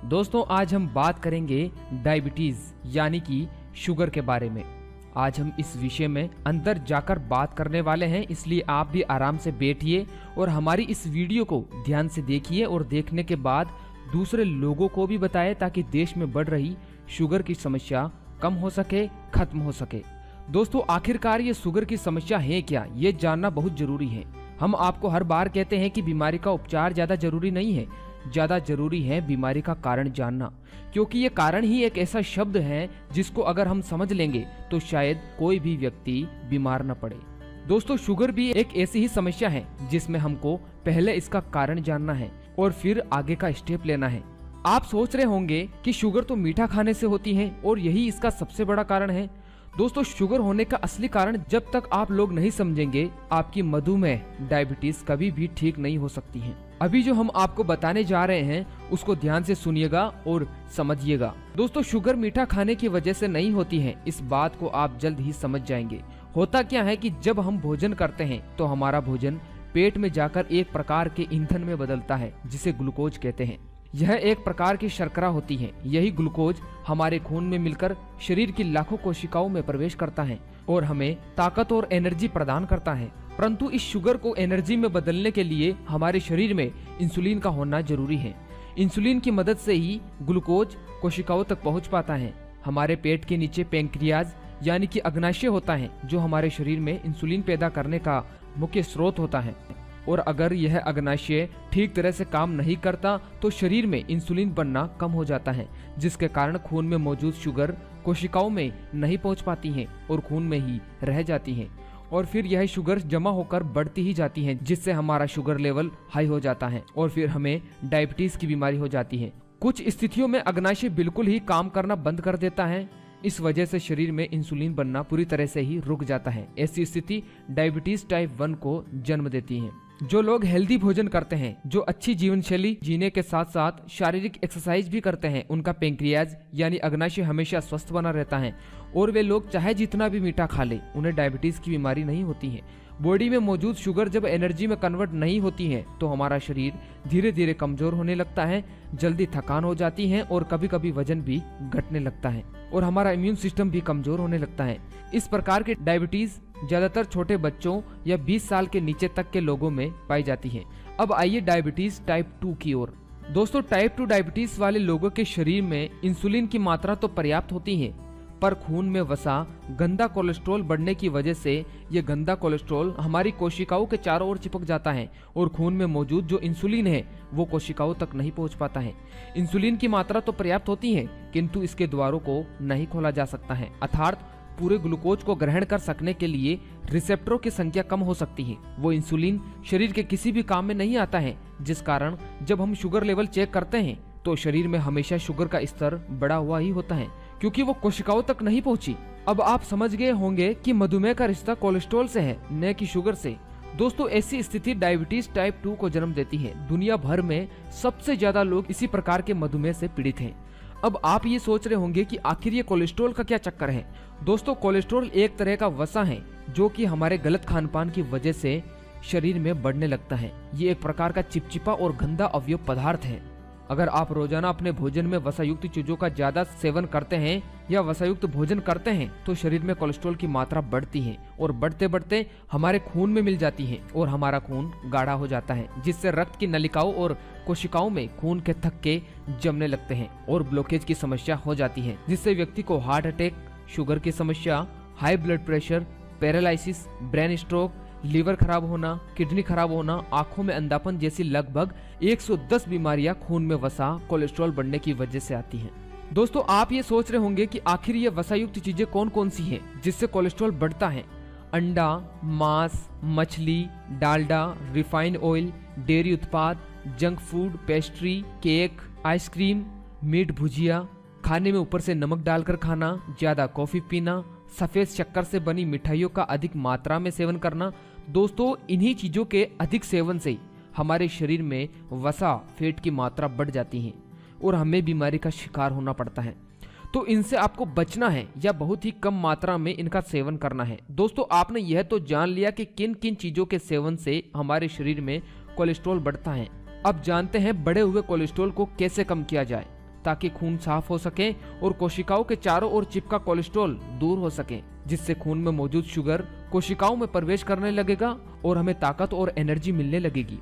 दोस्तों आज हम बात करेंगे डायबिटीज यानी कि शुगर के बारे में। आज हम इस विषय में अंदर जाकर बात करने वाले हैं, इसलिए आप भी आराम से बैठिए और हमारी इस वीडियो को ध्यान से देखिए और देखने के बाद दूसरे लोगों को भी बताएं ताकि देश में बढ़ रही शुगर की समस्या कम हो सके, खत्म हो सके। दोस्तों आखिरकार ये शुगर की समस्या है क्या, ये जानना बहुत जरूरी है। हम आपको हर बार कहते हैं कि बीमारी का उपचार ज्यादा जरूरी नहीं है, ज्यादा जरूरी है बीमारी का कारण जानना, क्योंकि ये कारण ही एक ऐसा शब्द है जिसको अगर हम समझ लेंगे तो शायद कोई भी व्यक्ति बीमार न पड़े। दोस्तों शुगर भी एक ऐसी ही समस्या है जिसमें हमको पहले इसका कारण जानना है और फिर आगे का स्टेप लेना है। आप सोच रहे होंगे कि शुगर तो मीठा खाने से होती है और यही इसका सबसे बड़ा कारण है। दोस्तों शुगर होने का असली कारण जब तक आप लोग नहीं समझेंगे, आपकी मधुमेह डायबिटीज कभी भी ठीक नहीं हो सकती है। अभी जो हम आपको बताने जा रहे हैं उसको ध्यान से सुनिएगा और समझिएगा। दोस्तों शुगर मीठा खाने की वजह से नहीं होती है, इस बात को आप जल्द ही समझ जाएंगे। होता क्या है कि जब हम भोजन करते हैं तो हमारा भोजन पेट में जाकर एक प्रकार के ईंधन में बदलता है जिसे ग्लूकोज कहते हैं। यह एक प्रकार की शर्करा होती है। यही ग्लूकोज हमारे खून में मिलकर शरीर की लाखों कोशिकाओं में प्रवेश करता है और हमें ताकत और एनर्जी प्रदान करता है। परंतु इस शुगर को एनर्जी में बदलने के लिए हमारे शरीर में इंसुलिन का होना जरूरी है। इंसुलिन की मदद से ही ग्लूकोज कोशिकाओं तक पहुंच पाता है। हमारे पेट के नीचे पैंक्रियाज यानी कि अग्नाशय होता है जो हमारे शरीर में इंसुलिन पैदा करने का मुख्य स्रोत होता है। और अगर यह अग्नाशय ठीक तरह से काम नहीं करता तो शरीर में इंसुलिन बनना कम हो जाता है, जिसके कारण खून में मौजूद शुगर कोशिकाओं में नहीं पहुंच पाती है और खून में ही रह जाती है और फिर यह शुगर जमा होकर बढ़ती ही जाती है, जिससे हमारा शुगर लेवल हाई हो जाता है और फिर हमें डायबिटीज की बीमारी हो जाती है। कुछ स्थितियों में अग्नाशय बिल्कुल ही काम करना बंद कर देता है। इस वजह से शरीर में इंसुलिन बनना पूरी तरह से ही रुक जाता है। ऐसी स्थिति डायबिटीज टाइप 1 को जन्म देती है। जो लोग हेल्दी भोजन करते हैं, जो अच्छी जीवन शैली जीने के साथ साथ शारीरिक एक्सरसाइज भी करते हैं, उनका पैंक्रियाज यानी अग्नाशय हमेशा स्वस्थ बना रहता है और वे लोग चाहे जितना भी मीठा खा ले उन्हें डायबिटीज की बीमारी नहीं होती है। बॉडी में मौजूद शुगर जब एनर्जी में कन्वर्ट नहीं होती है तो हमारा शरीर धीरे धीरे कमजोर होने लगता है, जल्दी थकान हो जाती है और कभी कभी वजन भी घटने लगता है और हमारा इम्यून सिस्टम भी कमजोर होने लगता है। इस प्रकार की डायबिटीज ज्यादातर छोटे बच्चों या 20 साल के नीचे तक के लोगों में पाई जाती है। अब आइए डायबिटीज टाइप 2 की ओर। दोस्तों टाइप 2 डायबिटीज वाले लोगों के शरीर में इंसुलिन की मात्रा तो पर्याप्त होती है, पर खून में वसा गंदा कोलेस्ट्रॉल बढ़ने की वजह से ये गंदा कोलेस्ट्रॉल हमारी कोशिकाओं के चारों ओर चिपक जाता है और खून में मौजूद जो इंसुलिन है वो कोशिकाओं तक नहीं पहुंच पाता है। इंसुलिन की मात्रा तो पर्याप्त होती है किंतु इसके द्वारों को नहीं खोला जा सकता है, अर्थात पूरे ग्लूकोज को ग्रहण कर सकने के लिए रिसेप्टरों की संख्या कम हो सकती है। वो इंसुलिन शरीर के किसी भी काम में नहीं आता है, जिस कारण जब हम शुगर लेवल चेक करते हैं तो शरीर में हमेशा शुगर का स्तर बढ़ा हुआ ही होता है क्योंकि वो कोशिकाओं तक नहीं पहुंची। अब आप समझ गए होंगे कि मधुमेह का रिश्ता कोलेस्ट्रॉल से है, न कि शुगर से। दोस्तों ऐसी स्थिति डायबिटीज टाइप 2 को जन्म देती है। दुनिया भर में सबसे ज्यादा लोग इसी प्रकार के मधुमेह से पीड़ित हैं। अब आप ये सोच रहे होंगे कि आखिर ये कोलेस्ट्रॉल का क्या चक्कर है। दोस्तों कोलेस्ट्रॉल एक तरह का वसा है जो कि हमारे गलत खान पान की वजह से शरीर में बढ़ने लगता है। ये एक प्रकार का चिपचिपा और गंदा अवयव पदार्थ है। अगर आप रोजाना अपने भोजन में वसायुक्त चीजों का ज्यादा सेवन करते हैं या वसायुक्त भोजन करते हैं तो शरीर में कोलेस्ट्रॉल की मात्रा बढ़ती है और बढ़ते बढ़ते हमारे खून में मिल जाती है और हमारा खून गाढ़ा हो जाता है, जिससे रक्त की नलिकाओं और कोशिकाओं में खून के थक्के जमने लगते हैं और ब्लॉकेज की समस्या हो जाती है, जिससे व्यक्ति को हार्ट अटैक, शुगर की समस्या, high blood pressure, paralysis, brain stroke, liver खराब होना, किडनी खराब होना, आंखों में अंधापन जैसी लगभग 110 बीमारियां खून में वसा कोलेस्ट्रॉल बढ़ने की वजह से आती हैं। दोस्तों आप ये सोच रहे होंगे कि आखिर ये वसायुक्त चीजें कौन कौन सी हैं जिससे कोलेस्ट्रॉल बढ़ता है। अंडा, मांस, मछली, डालडा, रिफाइंड ऑयल, डेयरी उत्पाद, junk food, pastry, cake, ice cream, meat, bhujia, खाने में ऊपर से नमक डालकर खाना, ज्यादा कॉफी पीना, सफेद शक्कर से बनी मिठाइयों का अधिक मात्रा में सेवन करना। दोस्तों इन्हीं चीजों के अधिक सेवन से हमारे शरीर में वसा फैट की मात्रा बढ़ जाती है और हमें बीमारी का शिकार होना पड़ता है। तो इनसे आपको बचना है या बहुत ही कम मात्रा में इनका सेवन करना है। दोस्तों आपने यह तो जान लिया कि किन किन चीजों के सेवन से हमारे शरीर में कोलेस्ट्रॉल बढ़ता है। अब जानते हैं बढ़े हुए कोलेस्ट्रॉल को कैसे कम किया जाए। ताकि खून साफ हो सके और कोशिकाओं के चारों ओर चिपका कोलेस्ट्रॉल दूर हो सके, जिससे खून में मौजूद शुगर कोशिकाओं में प्रवेश करने लगेगा और हमें ताकत और एनर्जी मिलने लगेगी।